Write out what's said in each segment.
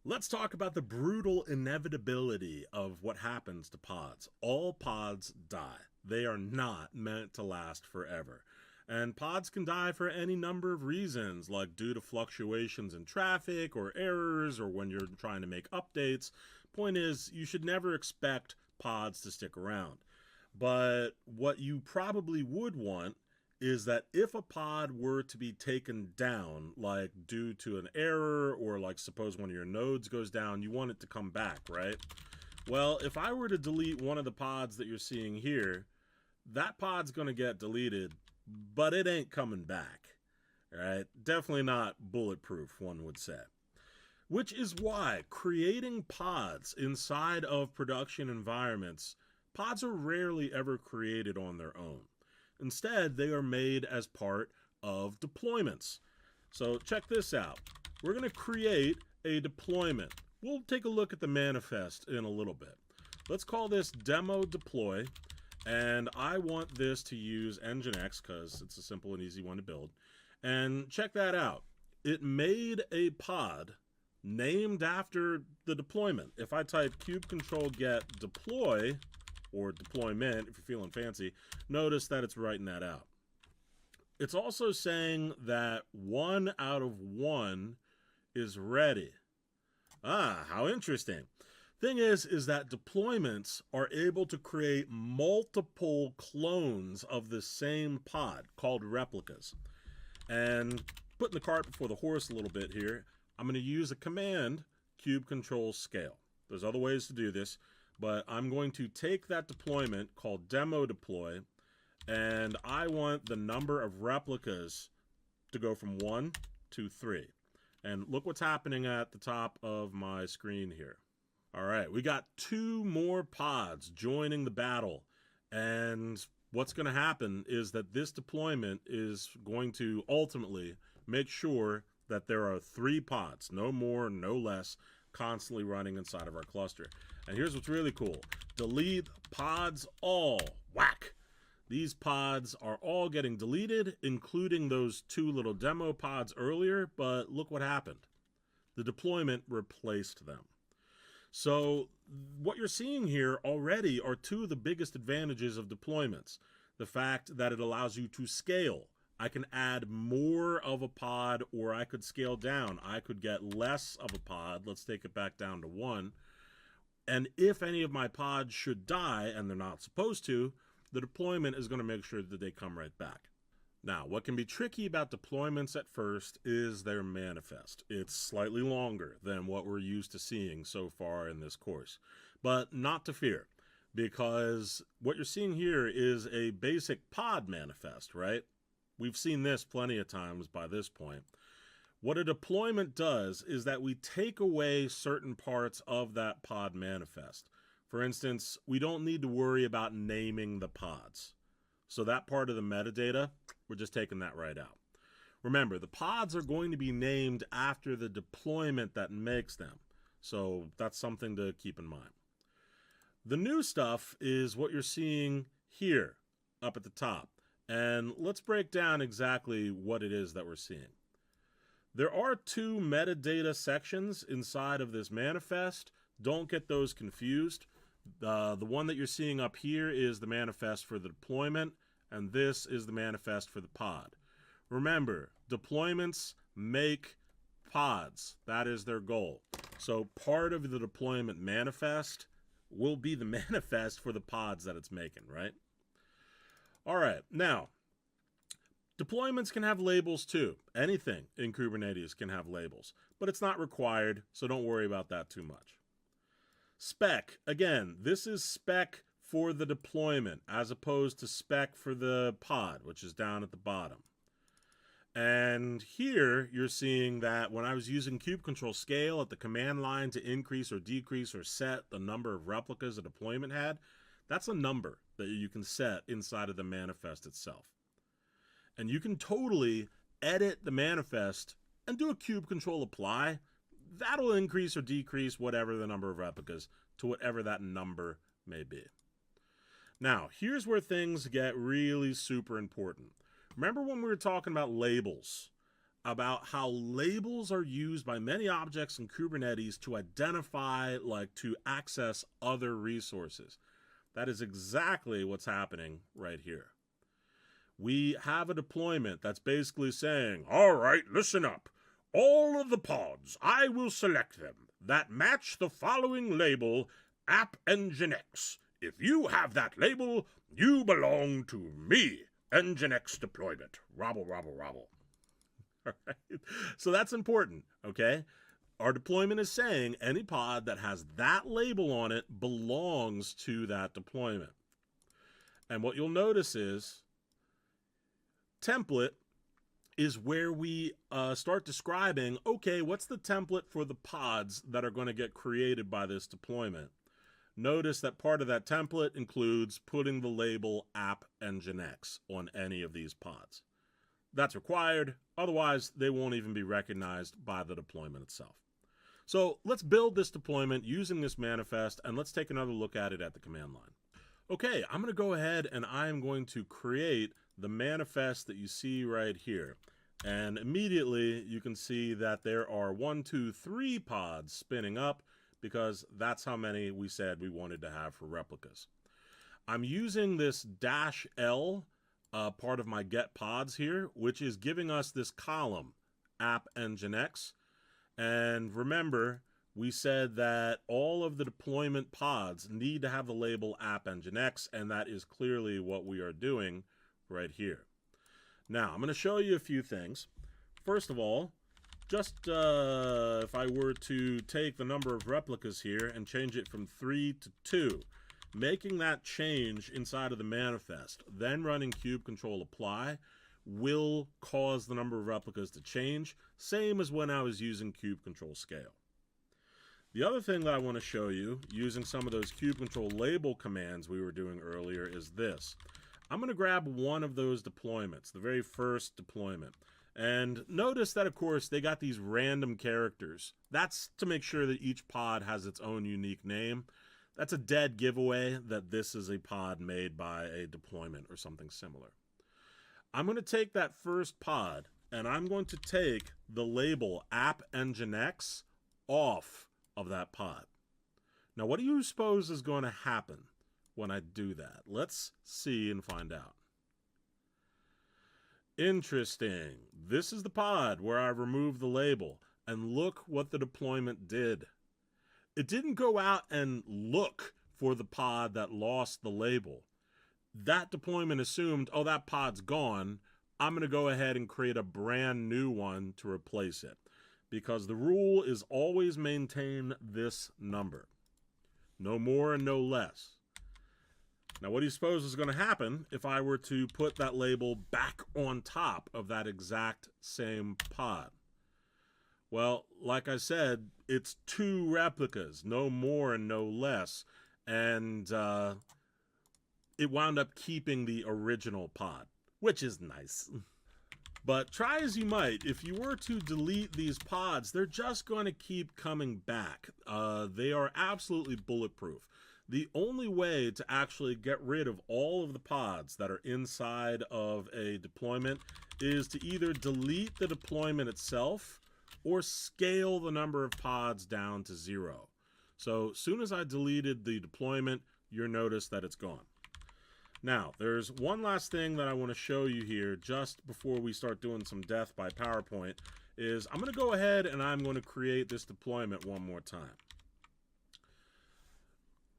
Let's talk about the brutal inevitability of what happens to pods. All pods die. They are not meant to last forever. And pods can die for any number of reasons, like due to fluctuations in traffic or errors or when you're trying to make updates. Point is, you should never expect pods to stick around. But what you probably would want is that if a pod were to be taken down, like due to an error or like suppose one of your nodes goes down, you want it to come back, right? Well, if I were to delete one of the pods that you're seeing here, that pod's going to get deleted, but it ain't coming back, right? Definitely not bulletproof, one would say. Which is why creating pods inside of production environments, pods are rarely ever created on their own. Instead, they are made as part of deployments. So check this out. We're going to create a deployment. We'll take a look at the manifest in a little bit. Let's call this demo deploy, and I want this to use Nginx because it's a simple and easy one to build. And check that out. It made a pod named after the deployment. If I type kube get deploy, or deployment, if you're feeling fancy, notice that it's writing that out. It's also saying that 1 out of 1 is ready. Ah, how interesting. Thing is that deployments are able to create multiple clones of the same pod called replicas. And putting the cart before the horse a little bit here, I'm going to use a command, kube scale. There's other ways to do this, but I'm going to take that deployment called demo deploy, and I want the number of replicas to go from 1 to 3. And look what's happening at the top of my screen here. All right, we got 2 more pods joining the battle, and what's going to happen is that this deployment is going to ultimately make sure that there are 3 pods, no more, no less, constantly running inside of our cluster. And here's what's really cool. Delete pods all. Whack. These pods are all getting deleted, including those 2 little demo pods earlier, but look what happened. The deployment replaced them. So what you're seeing here already are 2 of the biggest advantages of deployments. The fact that it allows you to scale. I can add more of a pod, or I could scale down. I could get less of a pod. Let's take it back down to 1. And if any of my pods should die, and they're not supposed to, the deployment is going to make sure that they come right back. Now, what can be tricky about deployments at first is their manifest. It's slightly longer than what we're used to seeing so far in this course. But not to fear, because what you're seeing here is a basic pod manifest, right? We've seen this plenty of times by this point. What a deployment does is that we take away certain parts of that pod manifest. For instance, we don't need to worry about naming the pods. So that part of the metadata, we're just taking that right out. Remember, the pods are going to be named after the deployment that makes them. So that's something to keep in mind. The new stuff is what you're seeing here up at the top. And let's break down exactly what it is that we're seeing. There are 2 metadata sections inside of this manifest. Don't get those confused. The one that you're seeing up here is the manifest for the deployment, and this is the manifest for the pod. Remember, deployments make pods. That is their goal. So part of the deployment manifest will be the manifest for the pods that it's making, right? All right, now, deployments can have labels too. Anything in Kubernetes can have labels, but it's not required, so don't worry about that too much. Spec, again, this is spec for the deployment as opposed to spec for the pod, which is down at the bottom. And here you're seeing that when I was using kube scale at the command line to increase or decrease or set the number of replicas a deployment had, that's a number that you can set inside of the manifest itself. And you can totally edit the manifest and do a kube apply. That'll increase or decrease whatever the number of replicas to whatever that number may be. Now, here's where things get really super important. Remember when we were talking about labels? about how labels are used by many objects in Kubernetes to identify, to access other resources. That is exactly what's happening right here. We have a deployment that's basically saying, all right, listen up. All of the pods, I will select them that match the following label, App Nginx. If you have that label, you belong to me, Nginx deployment. Robble, robble, robble. All right. So that's important, okay? Our deployment is saying any pod that has that label on it belongs to that deployment. And what you'll notice is template is where we start describing, okay, what's the template for the pods that are going to get created by this deployment? Notice that part of that template includes putting the label app nginx on any of these pods. That's required, otherwise they won't even be recognized by the deployment itself. So let's build this deployment using this manifest, and let's take another look at it at the command line. Okay, I'm going to go ahead and I'm going to create the manifest that you see right here. And immediately you can see that there are 1, 2, 3 pods spinning up because that's how many we said we wanted to have for replicas. I'm using this -L part of my get pods here, which is giving us this column, app nginx. And remember, we said that all of the deployment pods need to have the label app nginx, and that is clearly what we are doing right here. Now, I'm going to show you a few things. First of all, just if I were to take the number of replicas here and change it from 3 to 2, making that change inside of the manifest, then running kube control apply, will cause the number of replicas to change, same as when I was using kube control scale. The other thing that I want to show you, using some of those kube control label commands we were doing earlier, is this. I'm going to grab one of those deployments, the very first deployment. And notice that, of course, they got these random characters. That's to make sure that each pod has its own unique name. That's a dead giveaway that this is a pod made by a deployment or something similar. I'm going to take that first pod, and I'm going to take the label app nginx off of that pod. Now, what do you suppose is going to happen when I do that? Let's see and find out. Interesting. This is the pod where I removed the label, and look what the deployment did. It didn't go out and look for the pod that lost the label. That deployment assumed, oh, that pod's gone. I'm going to go ahead and create a brand new one to replace it, because the rule is always maintain this number. No more and no less. Now, what do you suppose is going to happen if I were to put that label back on top of that exact same pod? Well, like I said, it's 2 replicas, no more and no less, and it wound up keeping the original pod, which is nice. But try as you might, if you were to delete these pods, they're just going to keep coming back. They are absolutely bulletproof. The only way to actually get rid of all of the pods that are inside of a deployment is to either delete the deployment itself or scale the number of pods down to 0. So as soon as I deleted the deployment, you'll notice that it's gone. Now, there's one last thing that I want to show you here just before we start doing some death by PowerPoint, is I'm going to go ahead and I'm going to create this deployment one more time.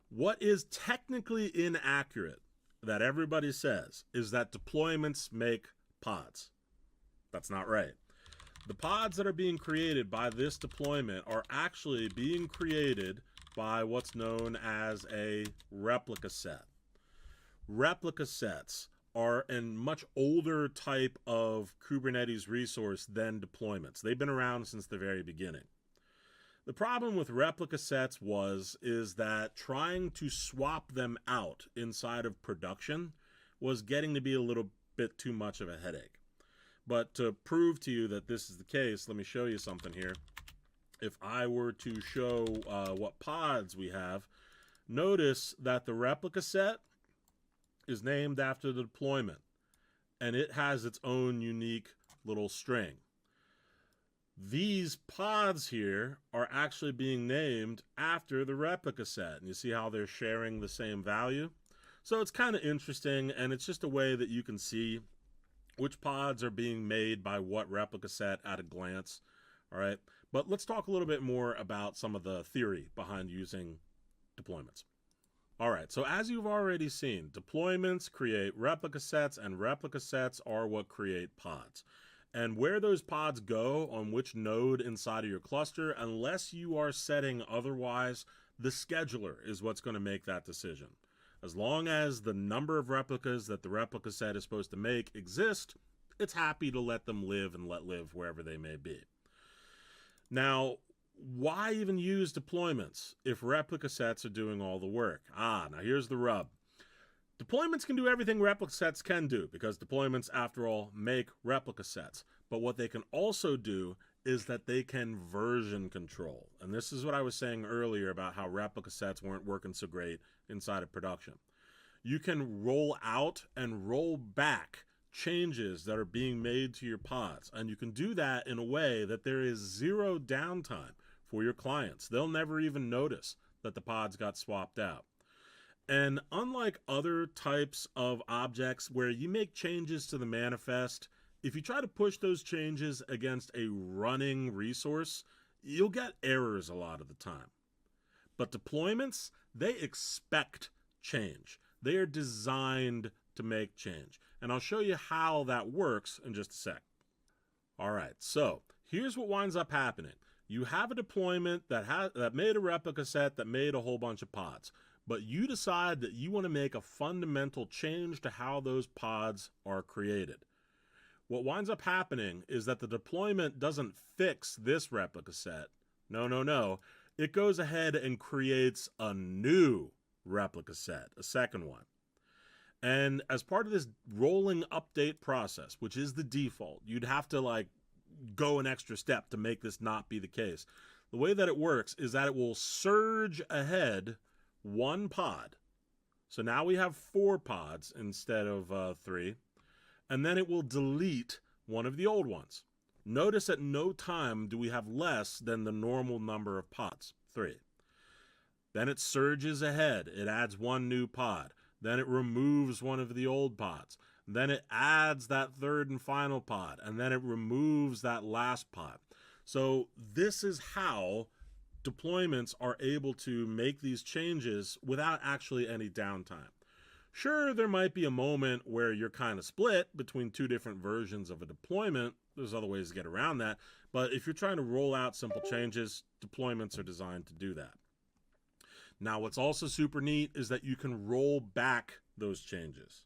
What is technically inaccurate that everybody says is that deployments make pods. That's not right. The pods that are being created by this deployment are actually being created by what's known as a replica set. Replica sets are a much older type of Kubernetes resource than deployments. They've been around since the very beginning. The problem with replica sets is that trying to swap them out inside of production was getting to be a little bit too much of a headache. But to prove to you that this is the case, let me show you something here. If I were to show what pods we have, notice that the replica set is named after the deployment, and it has its own unique little string. These pods here are actually being named after the replica set. And you see how they're sharing the same value? So it's kind of interesting, and it's just a way that you can see which pods are being made by what replica set at a glance. All right, but let's talk a little bit more about some of the theory behind using deployments. All right, so as you've already seen, deployments create replica sets, and replica sets are what create pods. And where those pods go on which node inside of your cluster, unless you are setting otherwise, the scheduler is what's going to make that decision. As long as the number of replicas that the replica set is supposed to make exist, it's happy to let them live and let live wherever they may be. Now, why even use deployments if replica sets are doing all the work? Now here's the rub. Deployments can do everything replica sets can do, because deployments, after all, make replica sets. But what they can also do is that they can version control. And this is what I was saying earlier about how replica sets weren't working so great inside of production. You can roll out and roll back changes that are being made to your pods. And you can do that in a way that there is zero downtime for your clients. They'll never even notice that the pods got swapped out. And unlike other types of objects where you make changes to the manifest, if you try to push those changes against a running resource, you'll get errors a lot of the time. But deployments, they expect change. They are designed to make change. And I'll show you how that works in just a sec. All right, so here's what winds up happening. You have a deployment that made a replica set that made a whole bunch of pods. But you decide that you want to make a fundamental change to how those pods are created. What winds up happening is that the deployment doesn't fix this replica set. No. It goes ahead and creates a new replica set, a second one. And as part of this rolling update process, which is the default, you'd have to go an extra step to make this not be the case. The way that it works is that it will surge ahead one pod. So now we have 4 pods instead of 3. And then it will delete one of the old ones. Notice at no time do we have less than the normal number of pods, 3. Then it surges ahead. It adds 1 new pod. Then it removes one of the old pods. Then it adds that 3rd and final pod. And then it removes that last pod. So this is how deployments are able to make these changes without actually any downtime. Sure, there might be a moment where you're kind of split between 2 different versions of a deployment. There's other ways to get around that. But if you're trying to roll out simple changes, deployments are designed to do that. Now, what's also super neat is that you can roll back those changes.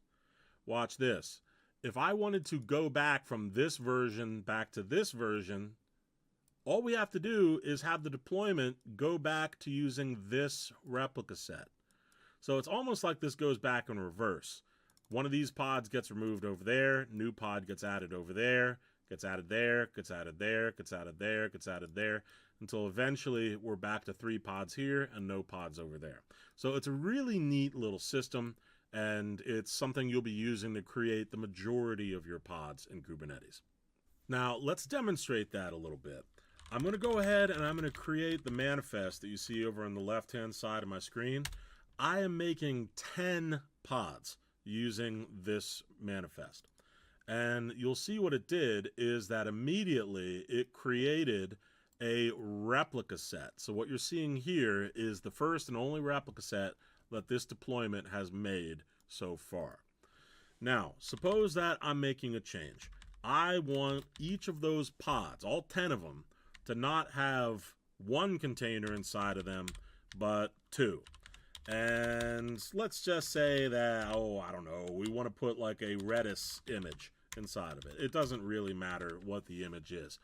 Watch this. If I wanted to go back from this version back to this version, all we have to do is have the deployment go back to using this replica set. So it's almost like this goes back in reverse. One of these pods gets removed over there, new pod gets added over there, gets added there, gets added there, gets added there, gets added there, until eventually we're back to 3 pods here and no pods over there. So it's a really neat little system, and it's something you'll be using to create the majority of your pods in Kubernetes. Now, let's demonstrate that a little bit. I'm going to go ahead and I'm going to create the manifest that you see over on the left-hand side of my screen. I am making 10 pods using this manifest. And you'll see what it did is that immediately it created a replica set. So what you're seeing here is the first and only replica set that this deployment has made so far. Now, suppose that I'm making a change. I want each of those pods, all 10 of them, to not have 1 container inside of them, but 2. And let's just say that, I don't know, we want to put like a Redis image inside of it. It doesn't really matter what the image is.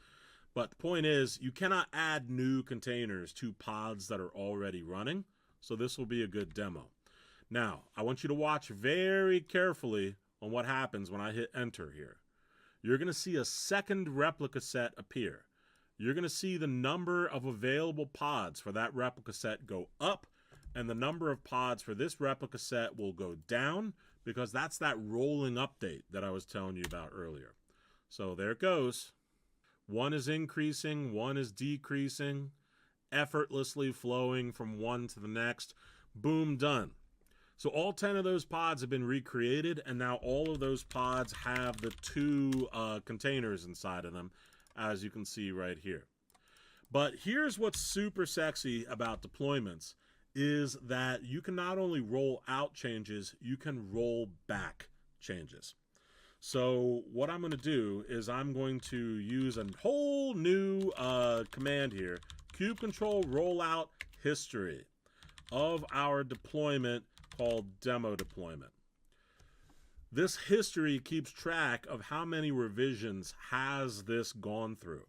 But the point is, you cannot add new containers to pods that are already running. So this will be a good demo. Now, I want you to watch very carefully on what happens when I hit enter here. You're going to see a second replica set appear. You're going to see the number of available pods for that replica set go up, and the number of pods for this replica set will go down, because that's that rolling update that I was telling you about earlier. So there it goes. One is increasing, one is decreasing, effortlessly flowing from one to the next. Boom, done. So all 10 of those pods have been recreated, and now all of those pods have the two containers inside of them, as you can see right here. But here's what's super sexy about deployments is that you can not only roll out changes, you can roll back changes. So what I'm going to do is I'm going to use a whole new command here, kube control rollout history of our deployment called demo deployment. This history keeps track of how many revisions has this gone through.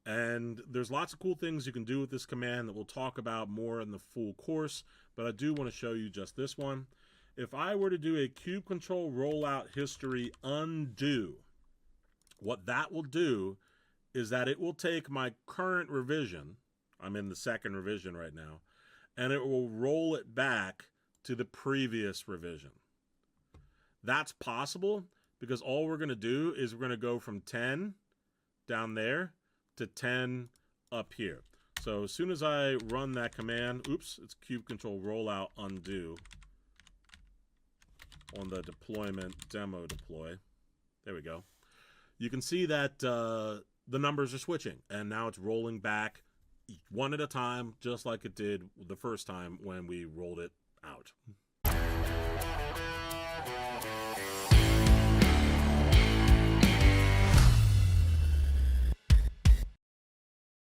And there's lots of cool things you can do with this command that we'll talk about more in the full course, but I do want to show you just this one. If I were to do a kube control rollout history undo, what that will do is that it will take my current revision, I'm in the second revision right now, and it will roll it back to the previous revision. That's possible because all we're going to do is we're going to go from 10 down there to 10 up here. So as soon as I run that command, oops, it's kube control rollout undo on the deployment demo deploy. There we go. You can see that the numbers are switching, and now it's rolling back one at a time, just like it did the first time when we rolled it out.